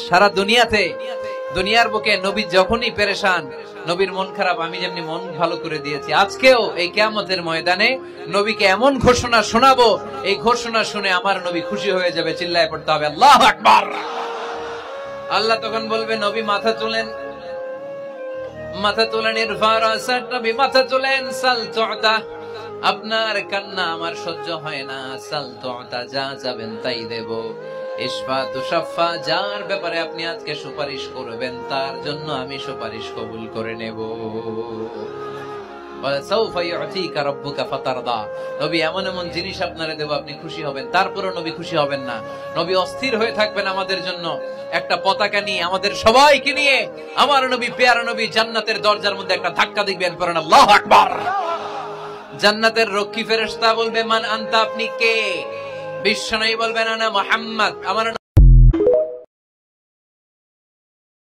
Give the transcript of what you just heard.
সারা দুনিয়াতে, দুনিয়ার বুকে নবী যখনই পেরেশান, নবীর মন খারাপ, আমি যেমনি মন ভালো করে দিয়েছি, আজকেও এই কিয়ামতের ময়দানে নবীকে এমন ঘোষণা শোনাবো, এই ঘোষণা শুনে আমার নবী খুশি হয়ে যাবে। চিল্লায় পড়তে হবে আল্লাহু আকবার। আল্লাহ তখন বলবে, নবী মাথা তুলেন, মাথা তুলেন, ইরফা রাসাক, নবী মাথা তুলেন, সাল তু'তা, আপনার কান্না আমার সহ্য হয় না, সাল তু'তা, যা চাবেন তাই দেব। ইশফা তুশাফা, যার ব্যাপারে আপনি আজকে সুপারিশ করবেন তার জন্য আমি সুপারিশ কবুল করে নেব। ওয়া সাউফা ইউতিকা রাব্বুকা ফাতারদা, নবী এমন এমন জিনিস আপনারে দেব আপনি খুশি হবেন। তারপরও নবী খুশি হবেন না, নবী অস্থির হয়ে থাকবেন আমাদের জন্য একটা পতাকা নিয়ে, আমাদের সবাইকে নিয়ে আমার নবী, পেয়ারা নবী জান্নাতের দরজার মধ্যে একটা ধাক্কা দিবেন, পড়েন আল্লাহু আকবার। জান্নাতের রক্ষী ফেরেশতা বলবে, মান আনতা, আপনি কে? বিশ্বনবী বলবেন, আনা মুহাম্মদ, আমার